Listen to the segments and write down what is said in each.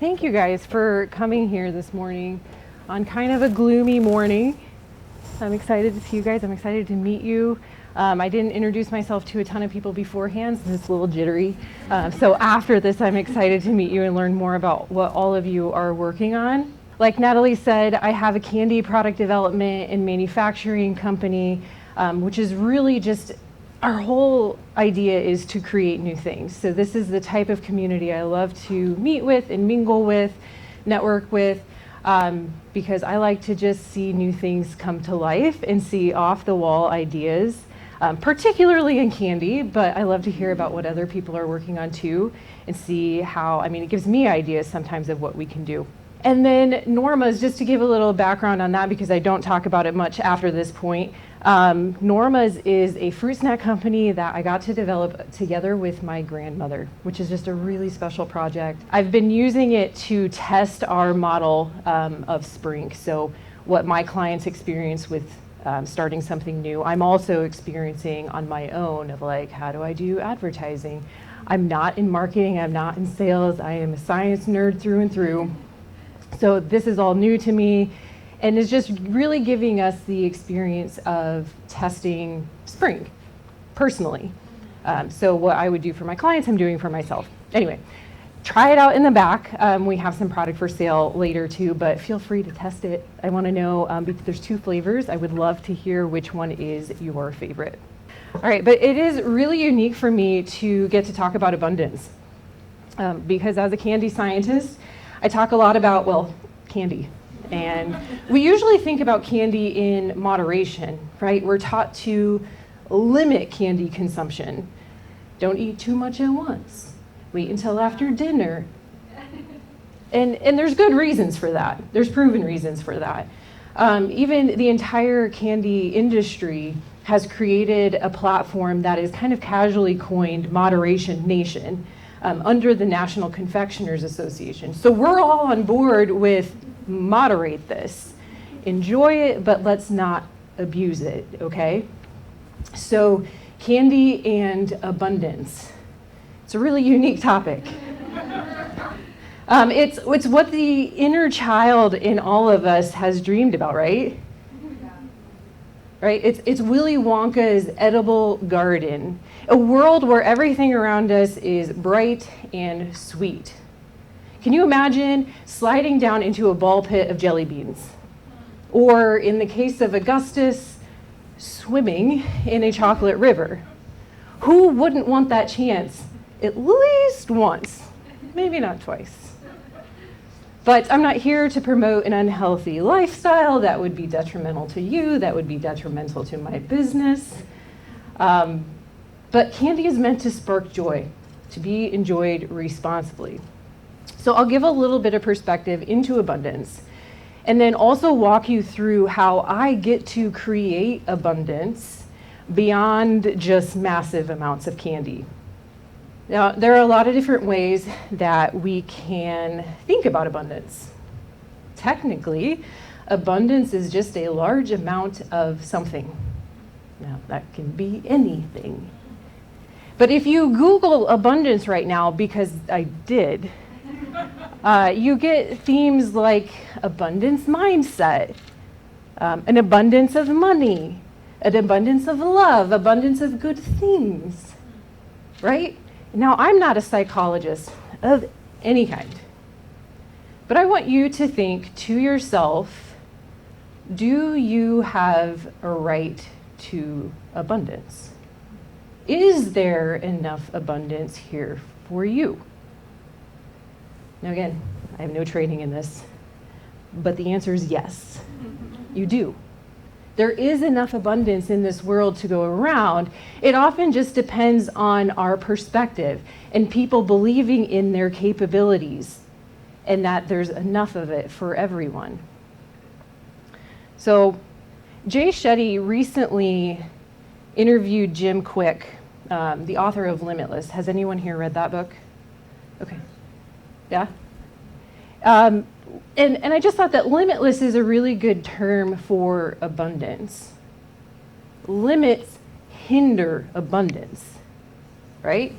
thank you guys for coming here this morning on kind of a gloomy morning. I'm excited to see you guys. I'm excited to meet you. I didn't introduce myself to a ton of people beforehand, so it's a little jittery. So after this, I'm excited to meet you and learn more about what all of you are working on. Like Natalie said, I have a candy product development and manufacturing company, which is really just, our whole idea is to create new things. So this is the type of community I love to meet with and mingle with, network with, because I like to just see new things come to life and see off-the-wall ideas, particularly in candy, but I love to hear about what other people are working on too and see how, it gives me ideas sometimes of what we can do. And then Norma's, just to give a little background on that because I don't talk about it much after this point. Norma's is a fruit snack company that I got to develop together with my grandmother, which is just a really special project. I've been using it to test our model of Spring. So what my clients experience with starting something new, I'm also experiencing on my own of like, how do I do advertising? I'm not in marketing, I'm not in sales, I am a science nerd through and through. So this is all new to me and is just really giving us the experience of testing Spring personally. So what I would do for my clients, I'm doing for myself. Anyway, try it out in the back. We have some product for sale later too, but feel free to test it. I want to know, there's 2 flavors. I would love to hear which one is your favorite. All right, but it is really unique for me to get to talk about abundance because as a candy scientist, I talk a lot about, well, candy. And we usually think about candy in moderation, right? We're taught to limit candy consumption. Don't eat too much at once. Wait until after dinner. And there's good reasons for that. There's proven reasons for that. Even the entire candy industry has created a platform that is kind of casually coined Moderation Nation. Under the National Confectioners Association. So we're all on board with moderate this. Enjoy it, but let's not abuse it, okay? So candy and abundance. It's a really unique topic. It's what the inner child in all of us has dreamed about, right? Right? It's Willy Wonka's edible garden, a world where everything around us is bright and sweet. Can you imagine sliding down into a ball pit of jelly beans? Or in the case of Augustus, swimming in a chocolate river? Who wouldn't want that chance at least once, maybe not twice? But I'm not here to promote an unhealthy lifestyle that would be detrimental to you, that would be detrimental to my business. But candy is meant to spark joy, to be enjoyed responsibly. So I'll give a little bit of perspective into abundance, and then also walk you through how I get to create abundance beyond just massive amounts of candy. Now, there are a lot of different ways that we can think about abundance. Technically, abundance is just a large amount of something. Now, that can be anything. But if you Google abundance right now, because I did, you get themes like abundance mindset, an abundance of money, an abundance of love, abundance of good things, right? Now, I'm not a psychologist of any kind, but I want you to think to yourself, do you have a right to abundance? Is there enough abundance here for you? Now again, I have no training in this, but the answer is yes, you do. There is enough abundance in this world to go around. It often just depends on our perspective and people believing in their capabilities and that there's enough of it for everyone. So Jay Shetty recently interviewed Jim Quick, the author of Limitless. Has anyone here read that book? Okay. Yeah? And I just thought that limitless is a really good term for abundance. Limits hinder abundance, right?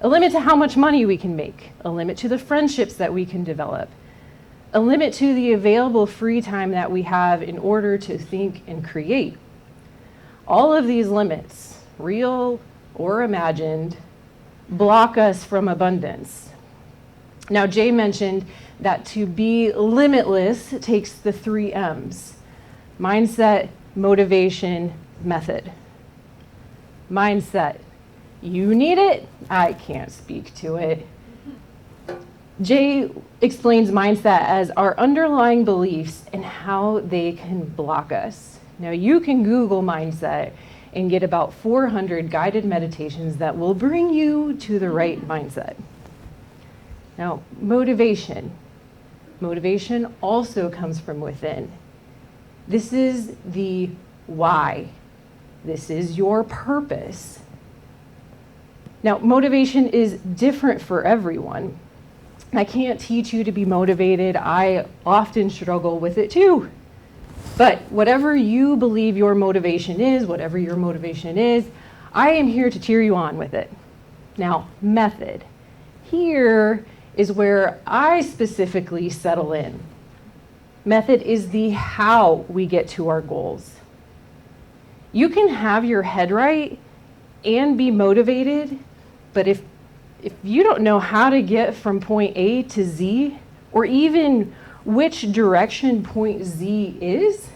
a limit to how much money we can make, a limit to the friendships that we can develop, a limit to the available free time that we have in order to think and create. All of these limits, real or imagined, block us from abundance. Now, Jay mentioned that to be limitless takes the 3 M's: mindset, motivation, method. Mindset. You need it, I can't speak to it. Jay explains mindset as our underlying beliefs and how they can block us. Now, you can Google mindset and get about 400 guided meditations that will bring you to the right mindset. Now, motivation. Motivation also comes from within. This is the why. This is your purpose. Now, motivation is different for everyone. I can't teach you to be motivated. I often struggle with it too. But whatever you believe your motivation is, I am here to cheer you on with it. Now, method. Here is where I specifically settle in. Method is the how we get to our goals. You can have your head right and be motivated, but if you don't know how to get from point A to Z, or even which direction point Z is,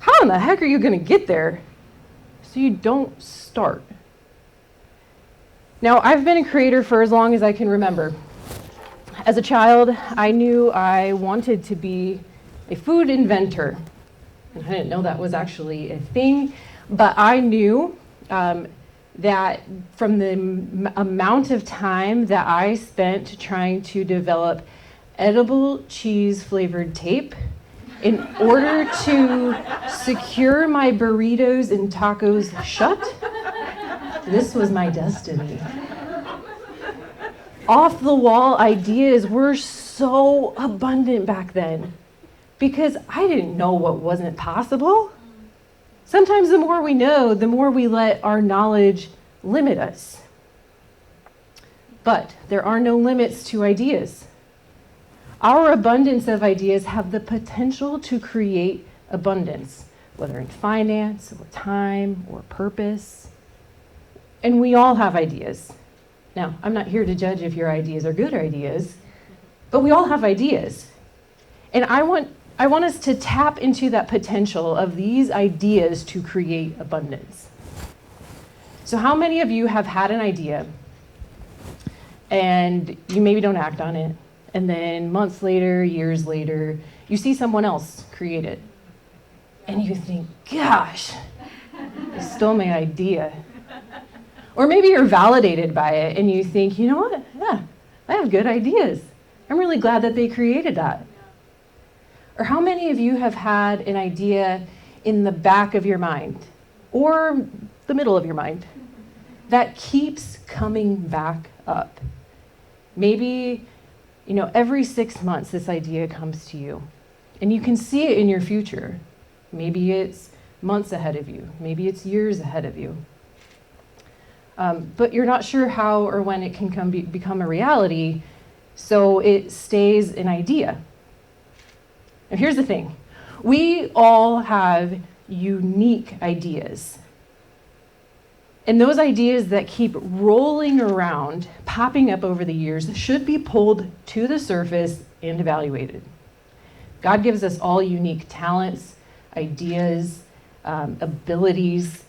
how in the heck are you going to get there? So you don't start. Now, I've been a creator for as long as I can remember. As a child, I knew I wanted to be a food inventor. I didn't know that was actually a thing, but I knew that from the amount of time that I spent trying to develop edible cheese flavored tape in order to secure my burritos and tacos shut, this was my destiny. Off the wall ideas were so abundant back then because I didn't know what wasn't possible. Sometimes the more we know, the more we let our knowledge limit us. But there are no limits to ideas. Our abundance of ideas have the potential to create abundance, whether in finance or time or purpose. And we all have ideas. Now, I'm not here to judge if your ideas are good ideas, but we all have ideas. And I want us to tap into that potential of these ideas to create abundance. So how many of you have had an idea and you maybe don't act on it, and then months later, years later, you see someone else create it, and you think, gosh, they stole my idea. Or maybe you're validated by it and you think, you know what? Yeah, I have good ideas. I'm really glad that they created that. Or how many of you have had an idea in the back of your mind or the middle of your mind that keeps coming back up? Maybe, every 6 months this idea comes to you and you can see it in your future. Maybe it's months ahead of you. Maybe it's years ahead of you. But you're not sure how or when it can become a reality, so it stays an idea. Now here's the thing. We all have unique ideas. And those ideas that keep rolling around, popping up over the years, should be pulled to the surface and evaluated. God gives us all unique talents, ideas, abilities,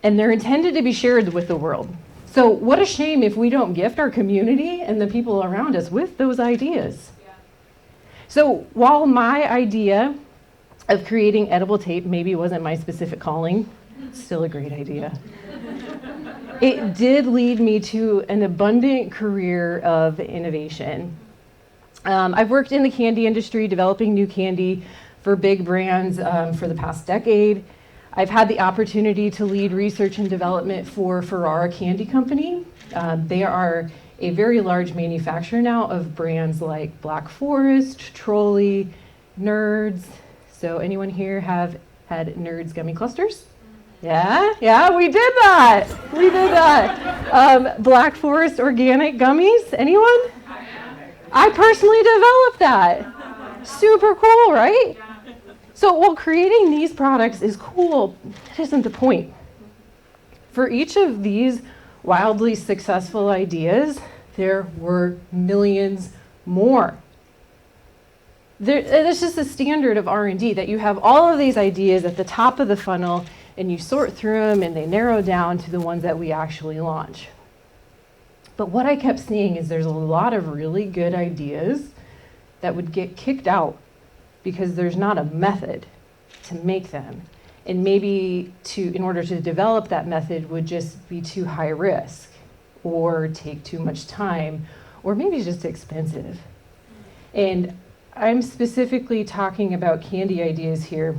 and they're intended to be shared with the world. So what a shame if we don't gift our community and the people around us with those ideas. Yeah. So while my idea of creating edible tape maybe wasn't my specific calling, it's still a great idea. It did lead me to an abundant career of innovation. I've worked in the candy industry, developing new candy for big brands for the past decade. I've had the opportunity to lead research and development for Ferrara Candy Company. They are a very large manufacturer now of brands like Black Forest, Trolley, Nerds. So anyone here have had Nerds gummy clusters? Yeah, we did that. We did that. Black Forest organic gummies, anyone? I personally developed that. Super cool, right? So while creating these products is cool, that isn't the point. For each of these wildly successful ideas, there were millions more. It's just a standard of R&D that you have all of these ideas at the top of the funnel and you sort through them and they narrow down to the ones that we actually launch. But what I kept seeing is there's a lot of really good ideas that would get kicked out because there's not a method to make them. And maybe in order to develop that method would just be too high risk or take too much time or maybe it's just expensive. And I'm specifically talking about candy ideas here,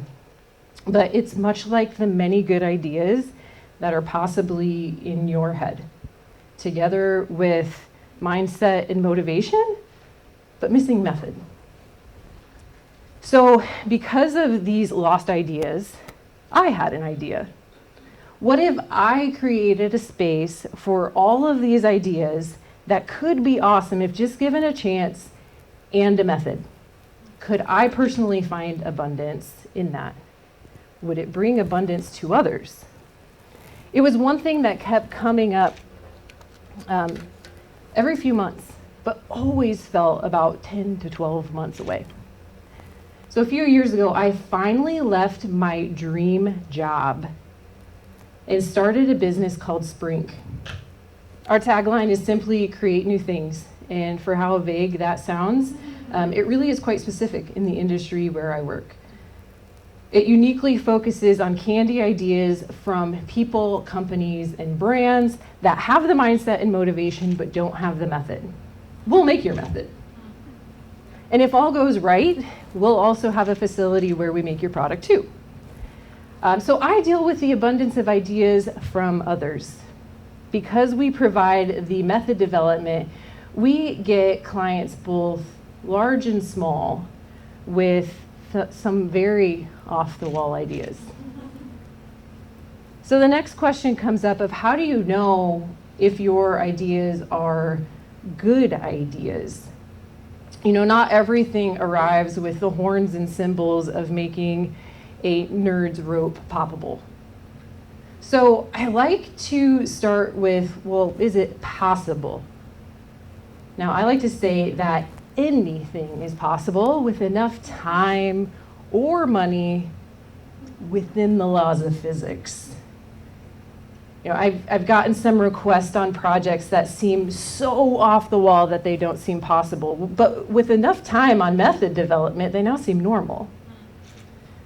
but it's much like the many good ideas that are possibly in your head, together with mindset and motivation, but missing method. So because of these lost ideas, I had an idea. What if I created a space for all of these ideas that could be awesome if just given a chance and a method? Could I personally find abundance in that? Would it bring abundance to others? It was one thing that kept coming up every few months, but always felt about 10 to 12 months away. So a few years ago, I finally left my dream job and started a business called Sprink. Our tagline is simply create new things. And for how vague that sounds, it really is quite specific in the industry where I work. It uniquely focuses on candy ideas from people, companies, and brands that have the mindset and motivation but don't have the method. We'll make your method. And if all goes right, we'll also have a facility where we make your product too. So I deal with the abundance of ideas from others. Because we provide the method development, we get clients both large and small with some very off-the-wall ideas. So the next question comes up of how do you know if your ideas are good ideas? You know, not everything arrives with the horns and cymbals of making a nerd's rope poppable. So I like to start with, well, is it possible? Now, I like to say that anything is possible with enough time or money within the laws of physics. You know, I've gotten some requests on projects that seem so off the wall that they don't seem possible, but with enough time on method development, they now seem normal.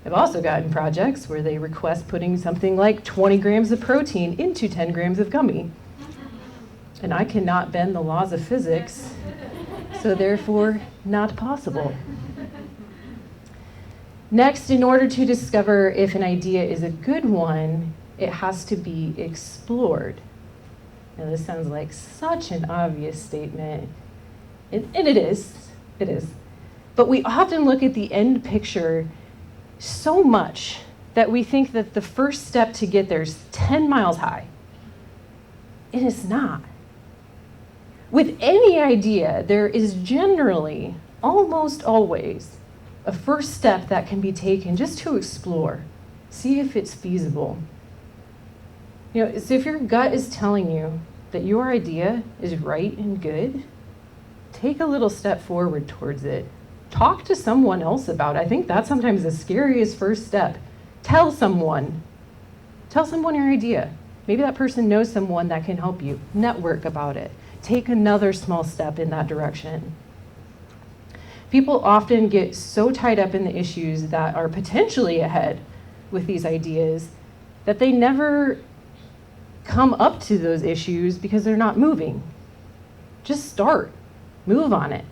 I've also gotten projects where they request putting something like 20 grams of protein into 10 grams of gummy. And I cannot bend the laws of physics, so therefore not possible. Next, in order to discover if an idea is a good one, it has to be explored. Now this sounds like such an obvious statement, and it is. But we often look at the end picture so much that we think that the first step to get there is 10 miles high. It is not. With any idea, there is generally, almost always, a first step that can be taken just to explore, see if it's feasible. You know, so if your gut is telling you that your idea is right and good, take a little step forward towards it. Talk to someone else about it. I think that's sometimes the scariest first step. Tell someone your idea. Maybe that person knows someone that can help you. Network about it. Take another small step in that direction. People often get so tied up in the issues that are potentially ahead with these ideas that they never come up to those issues because they're not moving. Just start. Move on it.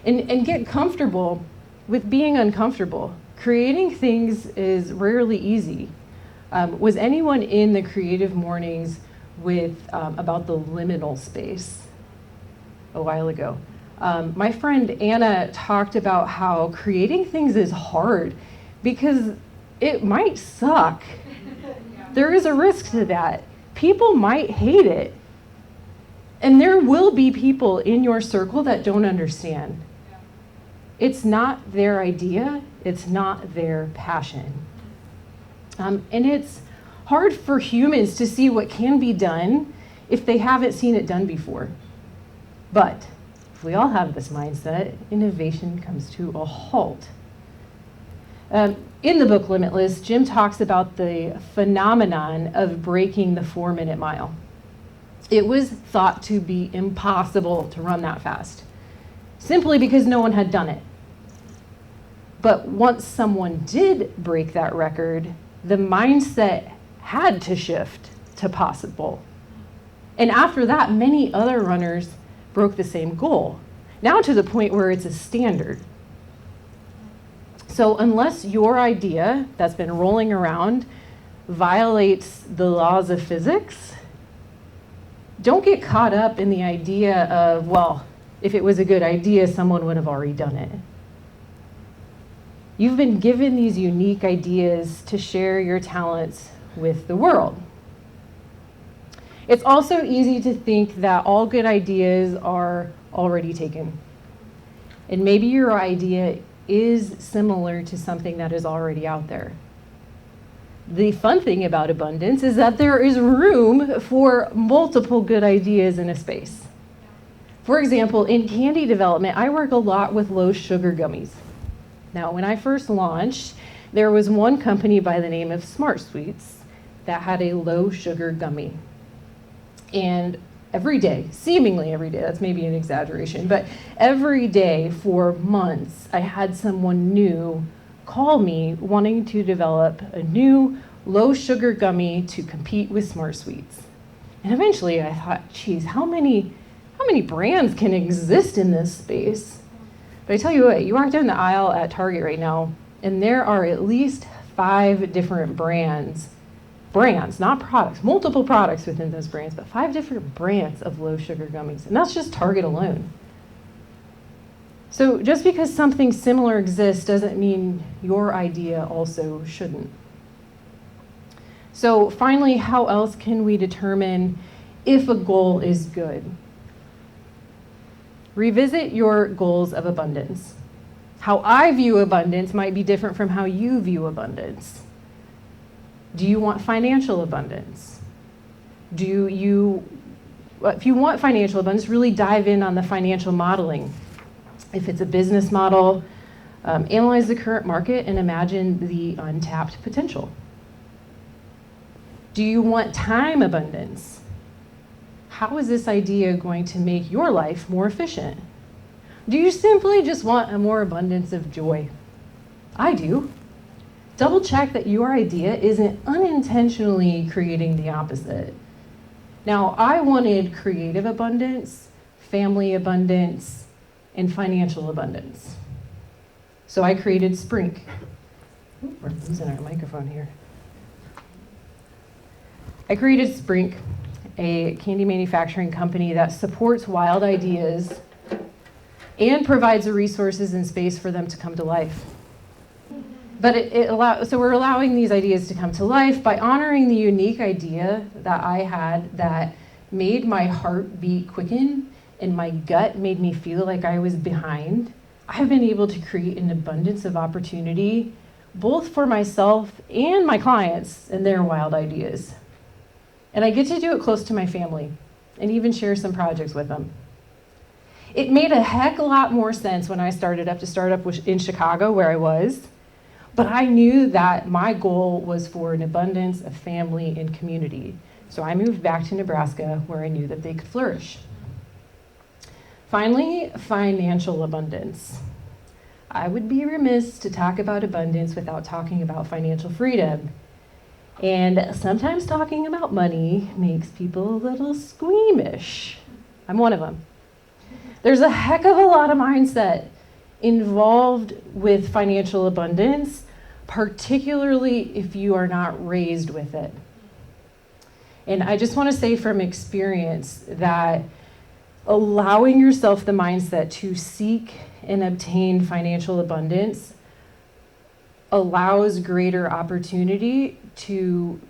And get comfortable with being uncomfortable. Creating things is rarely easy. Was anyone in the Creative Mornings with about the liminal space a while ago? My friend Anna talked about how creating things is hard because it might suck. There is a risk to that. People might hate it. And there will be people in your circle that don't understand. It's not their idea. It's not their passion. And it's hard for humans to see what can be done if they haven't seen it done before. But if we all have this mindset, innovation comes to a halt. In the book Limitless, Jim talks about the phenomenon of breaking the 4-minute mile. It was thought to be impossible to run that fast, simply because no one had done it. But once someone did break that record, the mindset had to shift to possible. And after that, many other runners broke the same goal, now to the point where it's a standard. So unless your idea that's been rolling around violates the laws of physics, don't get caught up in the idea of, well, if it was a good idea, someone would have already done it. You've been given these unique ideas to share your talents with the world. It's also easy to think that all good ideas are already taken. And maybe your idea is similar to something that is already out there. The fun thing about abundance is that there is room for multiple good ideas in a space. For example, in candy development, I work a lot with low sugar gummies. Now, when I first launched, there was one company by the name of Smart Sweets that had a low sugar gummy. And every day, seemingly every day, that's maybe an exaggeration, but every day for months, I had someone new call me wanting to develop a new low sugar gummy to compete with Smart Sweets. And eventually I thought, geez, how many brands can exist in this space? But I tell you what, you walk down the aisle at Target right now, and there are at least 5 different brands, not products, multiple products within those brands, but 5 different brands of low sugar gummies. And that's just Target alone. So just because something similar exists doesn't mean your idea also shouldn't. So finally, how else can we determine if a goal is good? Revisit your goals of abundance. How I view abundance might be different from how you view abundance. Do you want financial abundance? If you want financial abundance, really dive in on the financial modeling. If it's a business model, analyze the current market and imagine the untapped potential. Do you want time abundance? How is this idea going to make your life more efficient? Do you simply just want a more abundance of joy? I do. Double check that your idea isn't unintentionally creating the opposite. Now, I wanted creative abundance, family abundance, and financial abundance. So I created Sprink. We're losing our microphone here. I created Sprink, a candy manufacturing company that supports wild ideas and provides the resources and space for them to come to life. But so we're allowing these ideas to come to life by honoring the unique idea that I had that made my heart beat quicken and my gut made me feel like I was behind. I've been able to create an abundance of opportunity, both for myself and my clients and their wild ideas. And I get to do it close to my family and even share some projects with them. It made a heck of a lot more sense when I started up in Chicago, where I was. But I knew that my goal was for an abundance of family and community. So I moved back to Nebraska, where I knew that they could flourish. Finally, financial abundance. I would be remiss to talk about abundance without talking about financial freedom. And sometimes talking about money makes people a little squeamish. I'm one of them. There's a heck of a lot of mindset involved with financial abundance, particularly if you are not raised with it. And I just want to say from experience that allowing yourself the mindset to seek and obtain financial abundance allows greater opportunity to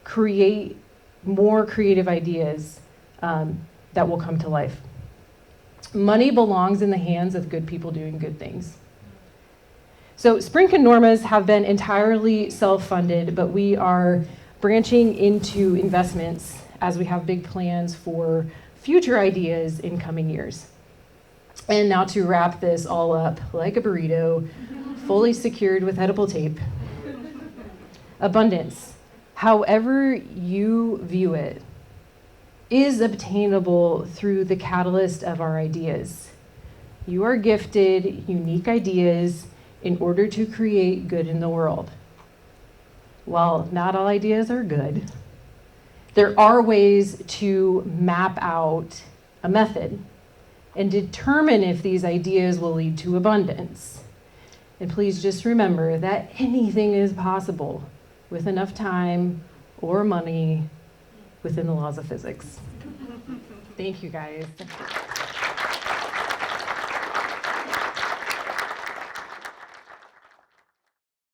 create more creative ideas that will come to life. Money belongs in the hands of good people doing good things. So Sprink and Normas have been entirely self-funded, but we are branching into investments as we have big plans for future ideas in coming years. And now to wrap this all up like a burrito, fully secured with edible tape. Abundance, however you view it, is obtainable through the catalyst of our ideas. You are gifted unique ideas in order to create good in the world. While not all ideas are good, there are ways to map out a method and determine if these ideas will lead to abundance. And please just remember that anything is possible with enough time or money within the laws of physics. Thank you, guys.